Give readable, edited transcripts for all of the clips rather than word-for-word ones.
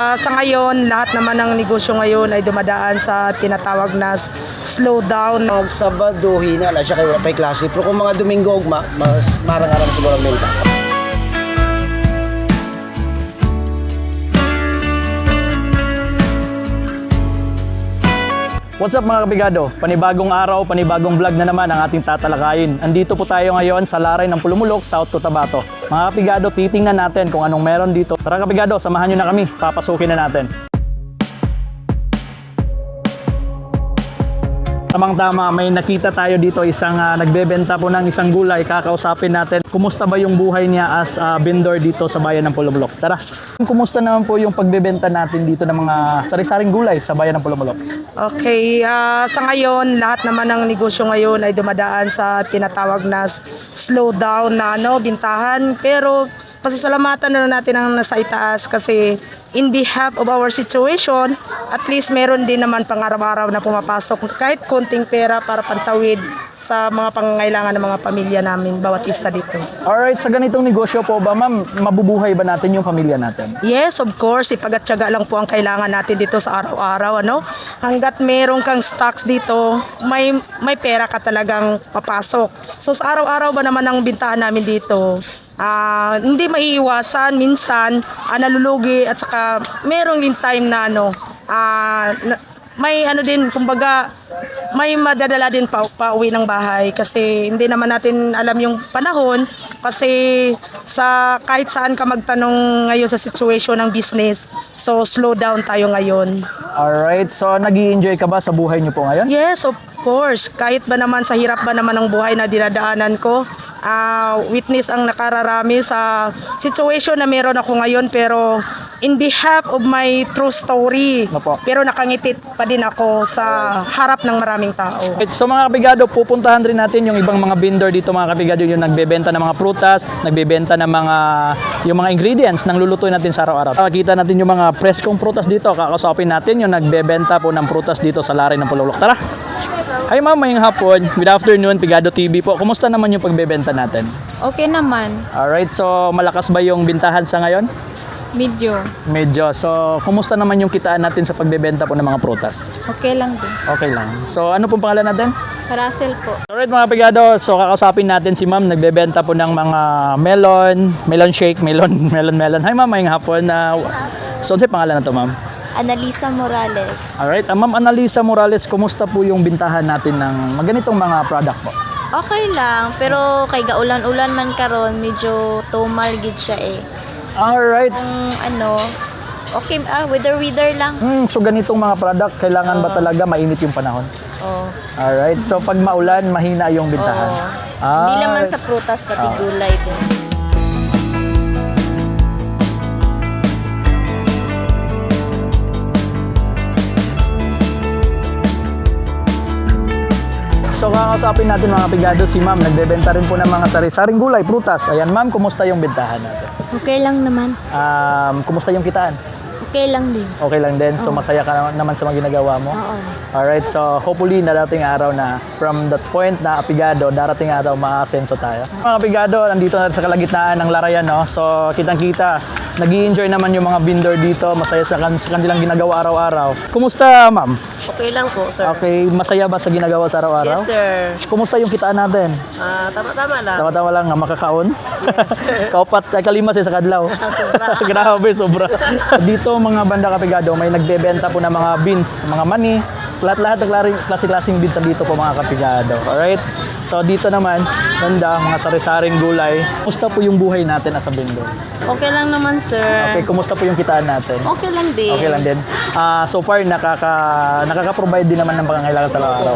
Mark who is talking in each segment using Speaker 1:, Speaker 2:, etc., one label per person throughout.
Speaker 1: Sa ngayon, lahat naman ng negosyo ngayon ay dumadaan sa tinatawag na slowdown.
Speaker 2: Pag Sabado, hina na siya kaya wala pa'y klase. Pero kung mga Domingo, mas marang-arang siguro ang benta.
Speaker 3: What's up mga kabigado? Panibagong araw, panibagong vlog na naman ang ating tatalakayin. Andito po tayo ngayon sa Laray ng Pulumulok, South Cotabato. Mga kabigado, titingnan natin kung anong meron dito. Tara kabigado, samahan nyo na kami. Papasukin na natin. Tamang-tama, may nakita tayo dito isang nagbebenta po ng isang gulay. Kakausapin natin kumusta ba yung buhay niya as vendor dito sa bayan ng Pulumulok. Tara, kumusta naman po yung pagbebenta natin dito ng mga sari-saring gulay sa bayan ng Pulumulok?
Speaker 1: Okay, sa ngayon, lahat naman ng negosyo ngayon ay dumadaan sa tinatawag na slowdown na bintahan. Pero pasasalamatan na natin ang nasa itaas kasi in behalf of our situation, at least meron din naman pang-araw-araw na pumapasok kahit konting pera para pantawid sa mga pangangailangan ng mga pamilya namin, bawat isa dito.
Speaker 3: Alright, sa ganitong negosyo po ba ma'am, mabubuhay ba natin yung pamilya natin?
Speaker 1: Yes, of course, ipag-atyaga lang po ang kailangan natin dito sa araw-araw, Hanggat meron kang stocks dito, may pera ka talagang papasok. So sa araw-araw ba naman ang bintahan namin dito? Hindi maiiwasan minsan nalulugi at saka meron din time na may din kumbaga may madadala din pa uwi ng bahay kasi hindi naman natin alam yung panahon kasi sa kahit saan ka magtanong ngayon sa situation ng business, so slow down tayo ngayon.
Speaker 3: Alright, so nag-i-enjoy ka ba sa buhay niyo po ngayon?
Speaker 1: Yes, of course, kahit ba naman sa hirap ba naman ng buhay na dinadaanan ko, witness ang nakararami sa situation na meron ako ngayon, pero in behalf of my true story, pero nakangiti pa din ako sa harap ng maraming tao.
Speaker 3: So mga kabigado, pupuntahan rin natin yung ibang mga vendor dito mga kabigado, yung nagbebenta ng mga prutas, nagbebenta ng yung mga ingredients ng lulutuin natin sa araw-araw. Makikita natin yung mga preskong prutas dito, kakausapin natin yung nagbebenta po ng prutas dito sa Laray ng Pulumulok. Tara! Hi ma'am, mayong hapon. Good afternoon, Pigado TV po. Kumusta naman yung pagbebenta natin?
Speaker 4: Okay naman.
Speaker 3: Alright, so malakas ba yung bintahan sa ngayon? Medyo. So, kumusta naman yung kitaan natin sa pagbebenta po ng mga prutas?
Speaker 4: Okay lang din.
Speaker 3: Okay lang. So, ano pong pangalan natin?
Speaker 4: Russell po.
Speaker 3: Alright mga Pigado, so kakausapin natin si ma'am, nagbebenta po ng mga melon shake, melon. Hi ma'am, mayong hapon. So, ano pangalan na to ma'am?
Speaker 4: Annalisa Morales.
Speaker 3: Alright, ma'am Annalisa Morales, kumusta po yung bintahan natin ng ganitong mga product po?
Speaker 4: Okay lang, pero kay gaulan-ulan man karon, medyo tumal gid siya eh.
Speaker 3: Alright.
Speaker 4: Okay, weather lang.
Speaker 3: So ganitong mga product, kailangan ba talaga mainit yung panahon?
Speaker 4: Oh.
Speaker 3: Alright, so pag maulan, mahina yung bintahan.
Speaker 4: Hindi naman sa prutas, pati gulay din.
Speaker 3: So kakausapin natin mga Pigado si ma'am, nagbebenta rin po ng mga sari-saring gulay, prutas. Ayan ma'am, kumusta yung bintahan natin?
Speaker 4: Okay lang naman.
Speaker 3: Kumusta yung kitaan?
Speaker 4: Okay lang din.
Speaker 3: Okay lang din, so masaya ka naman sa mga ginagawa mo?
Speaker 4: Oo.
Speaker 3: Alright, so hopefully darating araw na from that point na Pigado, darating araw maasenso tayo. Mga Pigado, nandito na sa kalagitnaan ng Larayan, So kitang-kita, nag-i-enjoy naman yung mga vendor dito, masaya sa kanilang ginagawa araw-araw. Kumusta ma'am?
Speaker 5: Okay lang po, sir.
Speaker 3: Okay, masaya ba sa ginagawa sa araw-araw?
Speaker 5: Yes, sir.
Speaker 3: Kumusta yung kitaan natin?
Speaker 5: Tama-tama lang.
Speaker 3: Tama-tama lang, makakaon?
Speaker 5: Yes, sir.
Speaker 3: Kaupat, kalima sa kadlaw.
Speaker 5: Sobra.
Speaker 3: Grabe, sobra. Dito mga banda kapigado, may nagbebenta po ng mga beans, mga mani, lahat-lahat ng klase-klaseng beans dito po mga kapigado. Alright? So dito naman, banda, mga sari-saring gulay. Kumusta po yung buhay natin as a vendor?
Speaker 5: Okay lang naman, sir.
Speaker 3: Okay, kumusta po yung kitaan natin?
Speaker 5: Okay lang din.
Speaker 3: Okay lang din. So far, nakaka-provide din naman ng pangangailangan sa araw-araw.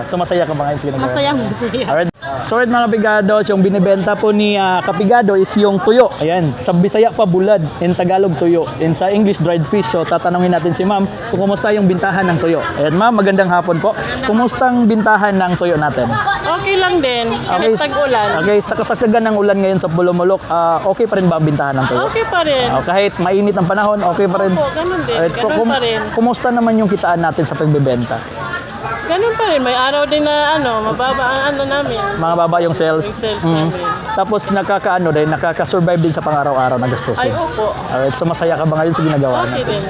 Speaker 3: So masaya ka ba ngayon sa ginagawa?
Speaker 5: Masaya mo siya.
Speaker 3: Alright. So right mga kapigados, yung binibenta po ni Kapigado is yung tuyo. Ayan, sa Bisaya pa bulad, in Tagalog tuyo, in sa English dried fish. So tatanungin natin si ma'am kung kumusta yung bintahan ng tuyo. Ayan ma'am, magandang hapon po. Kumustang bintahan ng tuyo natin?
Speaker 5: Okay lang din. Kahit tag-ulan.
Speaker 3: Okay, sa kasagsagan ng ulan ngayon sa Pulumulok, okay pa rin ba ang bintahan ng tuyo?
Speaker 5: Okay pa rin.
Speaker 3: Kahit mainit ang panahon, okay pa rin?
Speaker 5: Opo, ganun din.
Speaker 3: Alright,
Speaker 5: Ganun pa rin.
Speaker 3: Kumusta naman yung kitaan natin sa pagbebenta?
Speaker 5: Ganun pa rin. May araw din na mababa ang namin.
Speaker 3: Mga baba yung sales.
Speaker 5: Yung sales namin.
Speaker 3: Tapos nakaka-survive din sa pang-araw-araw na
Speaker 5: Ay,
Speaker 3: gastusin.
Speaker 5: opo.
Speaker 3: Alright, so masaya ka ba ngayon sa ginagawa
Speaker 5: Okay
Speaker 3: natin?
Speaker 5: din.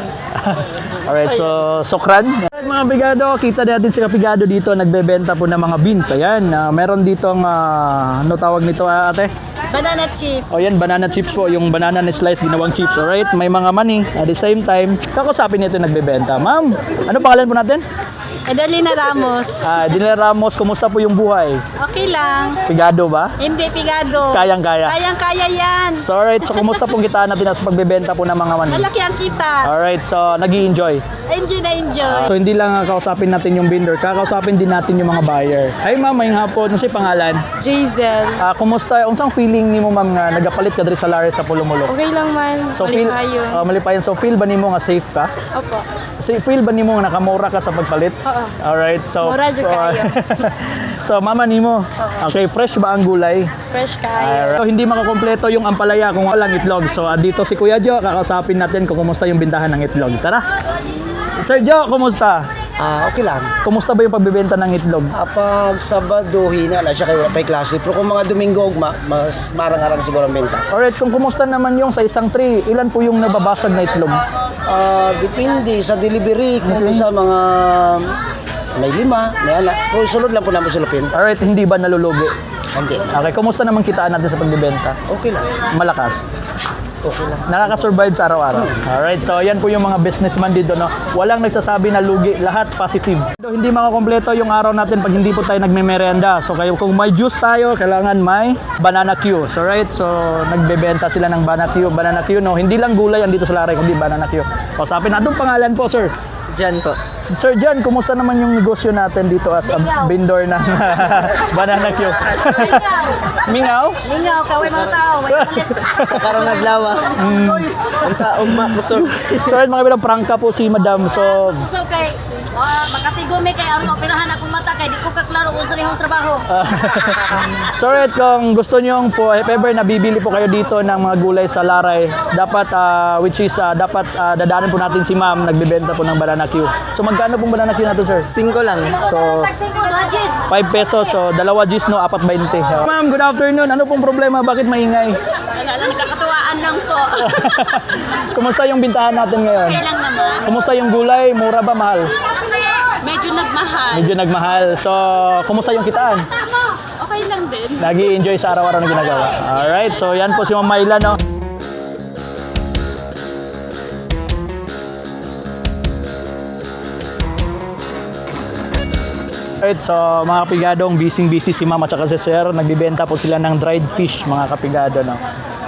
Speaker 3: Alright, so sukran. Mga Pigado, kita natin si Kapigado dito, nagbebenta po ng mga beans. Ayan, meron ditong, ano tawag nito ate?
Speaker 4: Banana chip.
Speaker 3: O yan, banana chips po, yung banana na slice, ginawang chips. Alright, may mga money. At the same time, kakusapin nito yung nagbebenta. Ma'am, ano pangalan po natin?
Speaker 4: Edarlina Ramos.
Speaker 3: Dinela Ramos, kumusta po yung buhay?
Speaker 4: Okay lang.
Speaker 3: Pigado ba?
Speaker 4: Hindi pigado.
Speaker 3: Kayang-kaya.
Speaker 4: Kayang-kaya yan.
Speaker 3: So alright, so kumusta pong kitaan natin sa pagbebenta po ng mga money?
Speaker 4: Malaki ang kita.
Speaker 3: Alright, so nag-i-enjoy.
Speaker 4: Enjoy na enjoy.
Speaker 3: So hindi lang kakausapin natin yung vendor, kakausapin din natin yung mga buyer. Ay ma'am, may hapon, ano si pangalan?
Speaker 4: Jazel.
Speaker 3: Kumusta, unsang feeling nimo ma'am nga nagapalit ka diri sa Lares sa Pulumulo?
Speaker 4: Okay lang man.
Speaker 3: So feel, malipayon. So feel ba nimo nga safe ka?
Speaker 4: Opo.
Speaker 3: So feel ba nimo nga nakamura ka sa pagpalit?
Speaker 4: Oo.
Speaker 3: Alright, so
Speaker 4: Mura jud kayo.
Speaker 3: so mama nimo. Okay, fresh ba ang gulay?
Speaker 4: Fresh kayo.
Speaker 3: Alright. So, hindi makakompleto yung ampalaya kung walang itlog. So dito si Kuya Jo, kakausapin natin kung kumusta yung bintahan ng itlog. Tara. Sir Jo, kumusta?
Speaker 2: Okay lang.
Speaker 3: Kumusta ba yung pagbebenta ng itlog?
Speaker 2: Pag Sabado, hina na siya kay wala pa'y klase. Pero kung mga Domingo, mas marang-arang siguro ang benta.
Speaker 3: Alright, kung kumusta naman yung sa isang tray, ilan po yung nababasag na itlog?
Speaker 2: Depende sa delivery. Kung sa mga may 5, may anak. Pero sunod lang po namin sulupin.
Speaker 3: Alright, hindi ba nalulugi?
Speaker 2: Hindi.
Speaker 3: Okay, kumusta naman kitaan natin sa pagbebenta?
Speaker 2: Okay lang.
Speaker 3: Malakas.
Speaker 2: Okay lang.
Speaker 3: Nakaka-survive sa araw-araw. Alright, so yan po yung mga businessman dito, no? Walang nagsasabi na lugi, lahat positive. Hindi makakompleto yung araw natin pag hindi po tayo nagme-merienda. So kayo, kung may juice tayo, kailangan may banana Q. So right, so nagbebenta sila ng banana Q, no? Hindi lang gulay ang dito sa Laray, kundi banana Q. Kausapin na, anong pangalan po, sir?
Speaker 6: Jan po.
Speaker 3: Sir Jan, kumusta naman yung negosyo natin dito as a vendor ng banana Q? Mingaw?
Speaker 4: Lingaw, kaway mga tao.
Speaker 6: Sa karong naglawa. Ang taong makusog.
Speaker 3: So right, mga bilang prangka po si Madam. So
Speaker 4: So kay makatigumi kay aron operahan akong mata kay di ko kaklaro kung sa imong trabaho.
Speaker 3: so right, kung gusto nyo po, if ever nabibili po kayo dito ng mga gulay sa Laray, dapat, dapat dadaanan po natin si ma'am, nagbebenta po ng banana Q. So magkano pong banana Q natin, sir?
Speaker 6: 5 lang.
Speaker 3: So, 5 pesos, so 2 G's, no, 4.20. Ma'am, good afternoon. Ano pong problema? Bakit maingay?
Speaker 4: Wala lang nakakatuwaan lang po.
Speaker 3: Kumusta yung bintahan natin ngayon?
Speaker 4: Okay lang naman.
Speaker 3: Kumusta yung gulay? Mura ba, mahal?
Speaker 4: Medyo nagmahal.
Speaker 3: Medyo nagmahal. So, kumusta yung kitaan?
Speaker 4: Okay lang din.
Speaker 3: Nag-i-enjoy sa araw-araw na ginagawa. Alright, so yan po si Ma'am Myla, no? Alright, so mga kapigadong, busy si Ma'am at saka si Sir. Nagbibenta po sila ng dried fish, mga kapigado, no?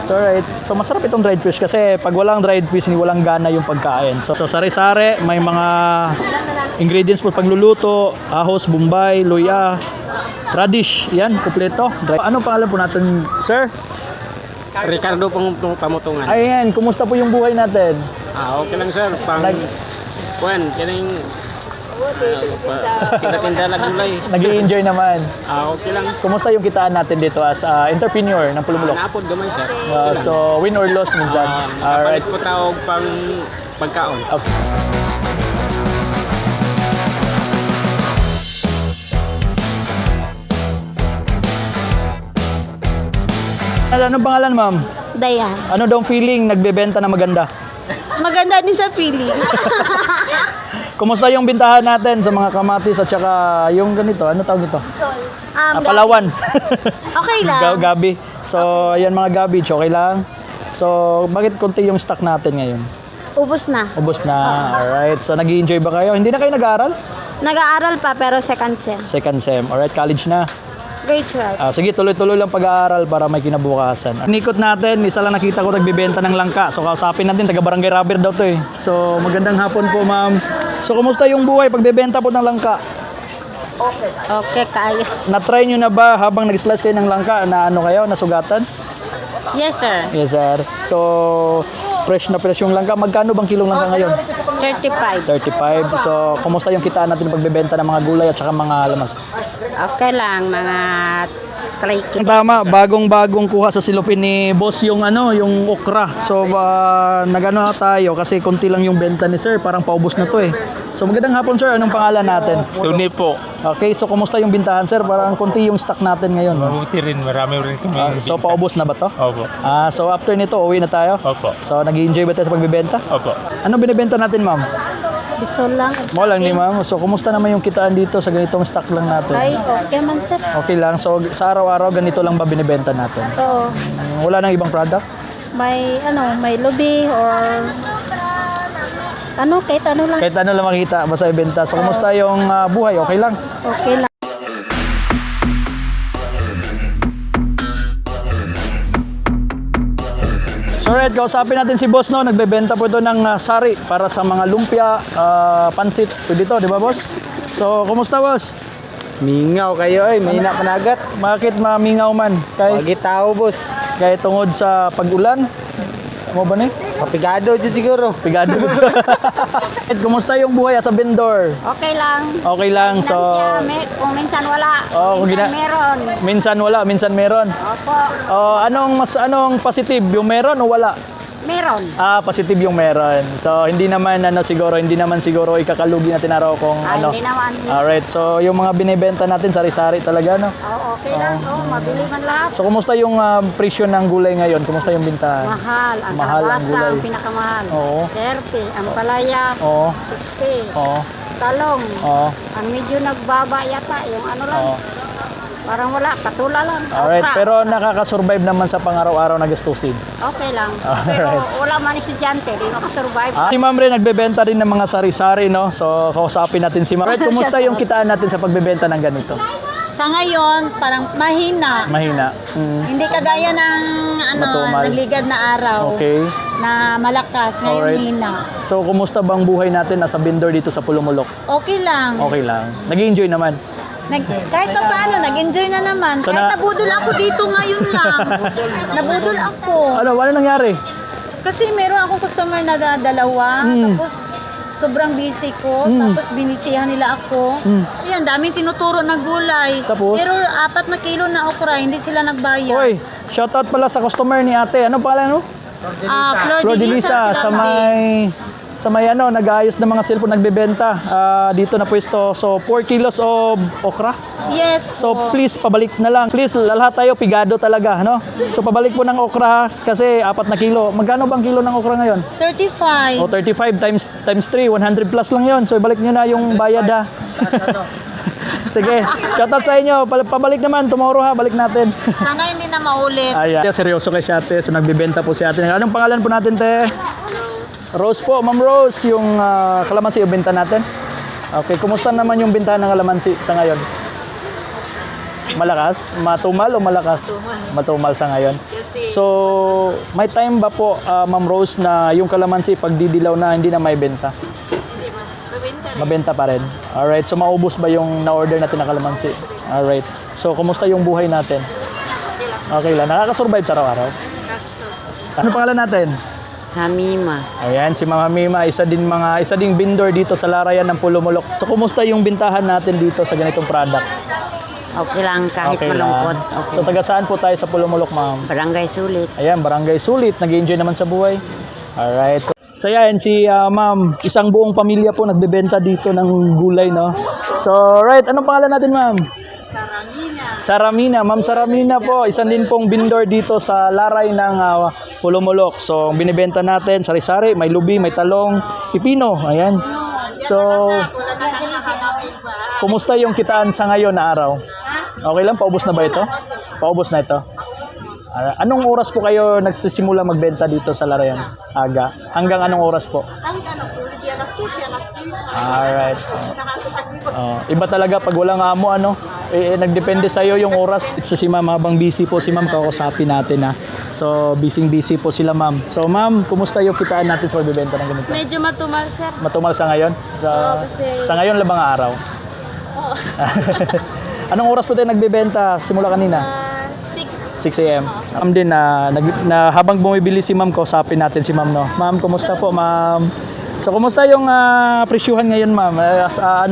Speaker 3: So alright, so masarap itong dried fish kasi pag walang dried fish, hindi walang gana yung pagkain. So sari-sari, may mga ingredients po pagluluto, ahos, bombay, luya, radish, yan, kumpleto. Anong pangalan po natin, Sir?
Speaker 6: Ricardo Pamutungan.
Speaker 3: Ayan, kumusta po yung buhay natin?
Speaker 6: Okay lang sir. Kining tinda-tinda lang gulay.
Speaker 3: Nag-i-enjoy naman.
Speaker 6: Okay lang.
Speaker 3: Kumusta yung kitaan natin dito as entrepreneur ng Pulumulok?
Speaker 6: Napod gamay sir.
Speaker 3: So, win or loss minsan. Alright.
Speaker 6: Kapalit po tawag pang pagkaon.
Speaker 3: Okay. Anong pangalan, ma'am?
Speaker 4: Dayan.
Speaker 3: Ano daw feeling nagbebenta na maganda?
Speaker 4: Maganda din sa feeling.
Speaker 3: Kumusta yung bintahan natin sa mga kamatis at saka yung ganito? Ano tawag ito? Palawan.
Speaker 4: Okay lang.
Speaker 3: Gabi. So, ayan mga garbage, okay lang. So, bakit konti yung stock natin ngayon?
Speaker 4: Ubus na.
Speaker 3: Ubos na. Alright. So, nag-i-enjoy ba kayo? Hindi na kayo nag-aaral?
Speaker 4: Nag-aaral pa pero second sem.
Speaker 3: Second sem. Alright, college na.
Speaker 4: Grade 12.
Speaker 3: Sige, tuloy-tuloy lang pag-aaral para may kinabukasan. Nikot natin, isa lang nakita ko nagbibenta ng langka. So, kausapin natin, taga-barangay Rubber daw to eh. So, magandang hapon po, ma'am. So, kumusta yung buhay pagbebenta po ng langka?
Speaker 4: Okay, kaya.
Speaker 3: Na-try nyo na ba habang nag-slice kayo ng langka na ano kayo, nasugatan?
Speaker 4: Yes, sir.
Speaker 3: Yes, sir. So, fresh na fresh yung langka. Magkano bang kilong langka ngayon?
Speaker 7: 35.
Speaker 3: 35. So, kumusta yung kitaan natin pagbebenta ng mga gulay at saka mga lamas?
Speaker 7: Okay lang, mga 3
Speaker 3: Tama, bagong-bagong kuha sa silupin ni boss yung yung okra. So, nagano na tayo kasi konti lang yung benta ni sir, parang paubos na to eh. So, magandang hapon sir, anong pangalan natin?
Speaker 8: Tuni po.
Speaker 3: Okay, so kumusta yung bintahan sir? Parang konti yung stock natin ngayon.
Speaker 8: Mabuti rin. Marami rin kami.
Speaker 3: So, paubos na ba to?
Speaker 8: Opo.
Speaker 3: So after nito, uwi na tayo?
Speaker 8: Opo.
Speaker 3: So, nag-enjoy ba tayo sa pagbibenta?
Speaker 8: Opo.
Speaker 3: Anong binibenta natin, ma'am?
Speaker 7: Biso lang.
Speaker 3: Mo lang ni ma'am. So, kumusta naman yung kitaan dito sa ganitong stock lang natin?
Speaker 7: Ay, okay man sir.
Speaker 3: Okay lang. So, sa araw-araw, ganito lang ba binibenta natin?
Speaker 7: Oo.
Speaker 3: Wala nang ibang product?
Speaker 7: May lubi or kahit ano lang.
Speaker 3: Kahit ano lang makita, basta ibenta. So, kumusta yung buhay? Okay lang?
Speaker 7: Okay lang.
Speaker 3: So, right, kausapin natin si boss, no? Nagbebenta po ito ng sari para sa mga lumpia, pansit. Pwede ito, di ba, boss? So, kumusta, boss?
Speaker 6: Mingaw kayo ay, may panagat.
Speaker 3: Bakit mamingaw man?
Speaker 6: Wagi tao, boss.
Speaker 3: Kahit tungod sa pag-ulan? Mo ba ni?
Speaker 6: Kapigado dyan siguro.
Speaker 3: Pigado. Kumusta yung buhay sa vendor?
Speaker 7: Okay lang.
Speaker 3: Okay lang. So,
Speaker 7: Kung minsan wala,
Speaker 3: Oh, kung
Speaker 7: minsan
Speaker 3: gina-
Speaker 7: meron.
Speaker 3: minsan wala, minsan meron.
Speaker 7: Opo,
Speaker 3: Anong positive? Yung meron o wala?
Speaker 7: meron.
Speaker 3: Positive yung meron. So, hindi naman siguro ikakalugi natin araw kung
Speaker 7: Hindi naman.
Speaker 3: Alright. So, yung mga binebenta natin sari-sari talaga, no?
Speaker 7: Okay lang. Mabili man lahat.
Speaker 3: So, kumusta yung presyo ng gulay ngayon? Kumusta yung bintahan?
Speaker 7: Mahal. Ang
Speaker 3: Mahal ang
Speaker 7: kalabasa,
Speaker 3: gulay.
Speaker 7: ang pinakamahal.
Speaker 3: Oo.
Speaker 7: 30. Ang palaya,
Speaker 3: Oo.
Speaker 7: 60.
Speaker 3: Oo.
Speaker 7: Talong.
Speaker 3: Oo.
Speaker 7: Ang medyo nagbaba yata. Yung ano lang.
Speaker 3: Oo.
Speaker 7: Parang wala. Patula lang.
Speaker 3: Alright.
Speaker 7: Okra.
Speaker 3: Pero nakaka-survive naman sa pang-araw-araw na gastusin.
Speaker 7: Okay lang. Pero wala man estudyante. Di makasurvive.
Speaker 3: Si Ma'am Ren, nagbebenta rin ng mga sari-sari, no? So, kausapin natin si Ma'am. Right, kumusta yung kitaan natin sa pagbebenta ng ganito?
Speaker 9: Sa ngayon, parang mahina.
Speaker 3: Mahina.
Speaker 9: Hindi kagaya ng
Speaker 3: Matumal.
Speaker 9: nagligad na araw
Speaker 3: Okay.
Speaker 9: na malakas. Ngayon,
Speaker 3: Alright.
Speaker 9: hina.
Speaker 3: So, kumusta bang buhay natin as a vendor dito sa Pulumulok?
Speaker 9: Okay lang.
Speaker 3: Okay lang. Nag-enjoy naman.
Speaker 9: Kahit pa paano, nag-enjoy na naman.
Speaker 3: So,
Speaker 9: kahit
Speaker 3: na-
Speaker 9: nabudol ako dito ngayon lang. Nabudol ako.
Speaker 3: Ano nangyari?
Speaker 9: Kasi meron akong customer na dalawa. Tapos, sobrang busy ko. Tapos, binisihan nila ako. So, yan, daming tinuturo na gulay.
Speaker 3: Tapos?
Speaker 9: Pero 4 na kilo na okra, hindi sila nagbayad.
Speaker 3: Hoy, shoutout pala sa customer ni ate. Anong pangalan, no?
Speaker 9: Flor de Lisa,
Speaker 3: Sa may nag-aayos ng mga cellphone, nagbebenta. Dito na pwesto. So, 4 kilos of okra.
Speaker 9: Yes.
Speaker 3: So, please, pabalik na lang. Please, lahat tayo, pigado talaga, no? So, pabalik po ng okra, ha? Kasi 4 na kilo. Magkano bang kilo ng okra ngayon?
Speaker 9: 35.
Speaker 3: O, 35 times 3, 100 plus lang yon. So, ibalik nyo na yung bayad, ha? Sige, shoutout sa inyo. Pabalik naman, tomorrow, ha? Balik natin.
Speaker 9: Sana hindi na maulit.
Speaker 3: Ayan. Seryoso kay si ate. So, nagbibenta po si ate. Anong pangalan po natin, te? Rose po, Ma'am Rose. Yung kalamansi yung benta natin. Okay, kumusta naman yung bintahan ng kalamansi sa ngayon? Malakas? Matumal o malakas? Matumal sa ngayon. So, may time ba po, Ma'am Rose, na yung kalamansi pag didilaw na hindi na may benta? Mabenta pa rin. Alright, so maubos ba yung na-order natin na kalamansi? Alright. So, kumusta yung buhay natin? Okay lang. Nakaka-survive sa araw-araw? Ano pangalan natin?
Speaker 7: Hamima.
Speaker 3: Ayan, si Mama Mima, isa ding vendor dito sa Larayan ng Pulumulok. So, kumusta yung bintahan natin dito sa ganitong product?
Speaker 7: Okay lang kahit
Speaker 3: Okay
Speaker 7: malungkot.
Speaker 3: lang.
Speaker 7: Okay.
Speaker 3: So, taga saan po tayo sa Pulumulok, ma'am?
Speaker 7: Barangay Sulit.
Speaker 3: Ayan, Barangay Sulit. Nag-enjoy naman sa buhay. Alright. So, yan, si ma'am, isang buong pamilya po nagbebenta dito ng gulay, no? So, right, anong pangalan natin, ma'am? Saramina. Ma'am Saramina po, isang din pong vendor dito sa Laray ng Pulumulok. So, ang binibenta natin, sari-sari, may lubi, may talong, pipino. Ayan. So, kumusta yung kitaan sa ngayon na araw? Okay lang, paubos na ba ito? Paubos na ito? Anong oras po kayo nagsisimula magbenta dito sa Larayan? Aga. Hanggang anong oras po? Alright. Iba talaga pag walang amo, nagdepende sa'yo yung oras. So si ma'am, habang busy po si ma'am, kausapin natin, ha. So, busy po sila, ma'am. So, ma'am, kumusta yung kitaan natin sa pagbibenta ng ganito?
Speaker 9: Medyo matumal, sir.
Speaker 3: Matumal sa ngayon? Sa ngayon labang araw? Anong oras po tayo nagbibenta? Simula kanina?
Speaker 9: 6.
Speaker 3: 6 a.m. Ma'am din na habang bumibili si ma'am, kausapin natin si ma'am, no. Ma'am, kumusta po, ma'am? So, kumusta yung presyuhan ngayon, ma'am?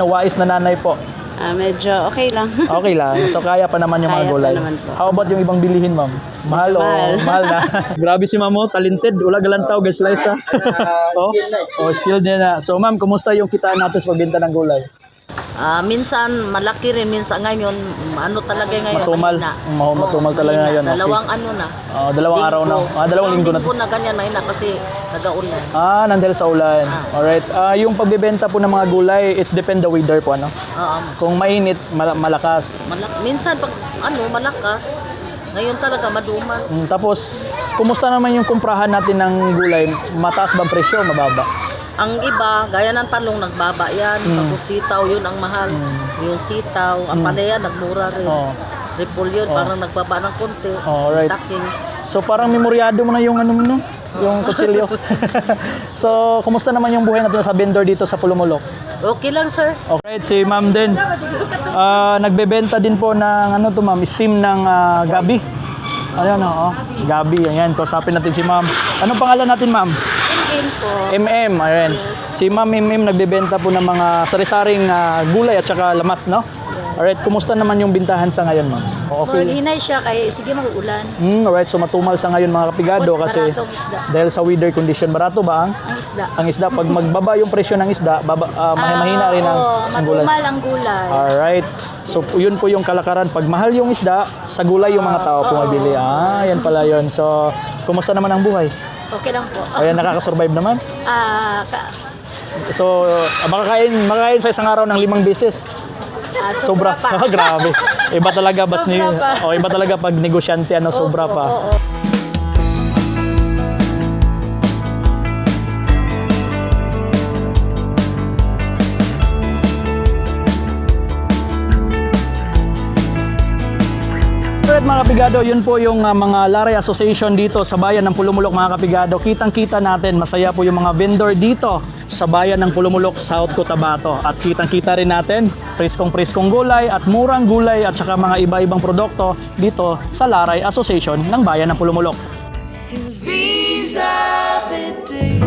Speaker 3: Wais na nanay po.
Speaker 10: Medyo okay lang.
Speaker 3: Okay lang. So, kaya pa naman yung mga
Speaker 10: Kaya pa
Speaker 3: gulay.
Speaker 10: naman po.
Speaker 3: How about yung ibang bilihin, ma'am? Mahal o mahal na? Grabe si ma'am, oh. Talented. Ula galantaw, guys, slice, ha? Skilled niya na. So, ma'am, kumusta yung kitaan natin sa pagbenta ng gulay?
Speaker 10: Minsan malaki rin, minsan ngayon ano talaga ngayon.
Speaker 3: Matumal. Matumal talaga ngayon. Okay.
Speaker 10: Dalawang ano na.
Speaker 3: Dalawang araw na. Dalawang linggo na.
Speaker 10: Linggo na ganyan mahina kasi nag-aulan.
Speaker 3: Nandel sa ulan. Alright. Yung pagbebenta po ng mga gulay, it's depend the weather po, ano? Kung mainit, malakas.
Speaker 10: Minsan pag malakas, ngayon talaga maduman.
Speaker 3: Tapos, kumusta naman yung kumprahan natin ng gulay? Mataas ba ang presyo? Mababa?
Speaker 10: Ang iba, gaya ng talong, nagbaba yan. Tapos sitaw, yun ang mahal. Yung sitaw, ang palaya, nagmura rin. Repolyo, parang nagbaba ng konti.
Speaker 3: Alright.
Speaker 10: Taking.
Speaker 3: So parang memoryado mo na yung ano mo, no? Yung kutsilyo. So, kumusta naman yung buhay natin sa vendor dito sa Pulumulok?
Speaker 10: Okay lang, sir.
Speaker 3: Okay, si ma'am din. Nagbebenta din po ng ano to, ma'am, steam ng gabi. Ayan, gabi. Ayan, kausapin natin si ma'am. Anong pangalan natin, ma'am? MM, ayan. Si Ma'am MM nagbebenta po ng mga sari-saring gulay at saka lamas, no? Alright, kumusta naman yung bintahan sa ngayon, ma'am? Okay.
Speaker 9: Hinay siya kay sige mag-ulan.
Speaker 3: Alright, so matumal sa ngayon mga kapigado
Speaker 9: Tapos
Speaker 3: kasi
Speaker 9: barato ang isda.
Speaker 3: dahil sa weather condition, barato ba ang
Speaker 9: Ang isda.
Speaker 3: isda? Pag magbaba yung presyo ng isda, mahina rin ang gulay.
Speaker 9: matumal ang gulay.
Speaker 3: Alright. So, yun po yung kalakaran. Pag mahal yung isda, sa gulay yung mga tao pumabili. Yan pala yun. So, kumusta naman ang buhay?
Speaker 9: Okay lang po.
Speaker 3: Ayan, nakakasurvive naman.
Speaker 9: Ah,
Speaker 3: So, makakain sa isang araw ng 5 beses. Sobra
Speaker 9: pa.
Speaker 3: Grabe. Iba talaga
Speaker 9: Sobra pa.
Speaker 3: iba talaga pag negosyante sobra pa.
Speaker 9: Oo.
Speaker 3: Alright mga kapigado, yun po yung mga Laray Association dito sa bayan ng Pulumulok mga kapigado. Kitang-kita natin, masaya po yung mga vendor dito sa bayan ng Pulumulok, South Cotabato. At kitang-kita rin natin, priskong-priskong gulay at murang gulay at saka mga iba-ibang produkto dito sa Laray Association ng bayan ng Pulumulok.
Speaker 11: 'Cause these are the days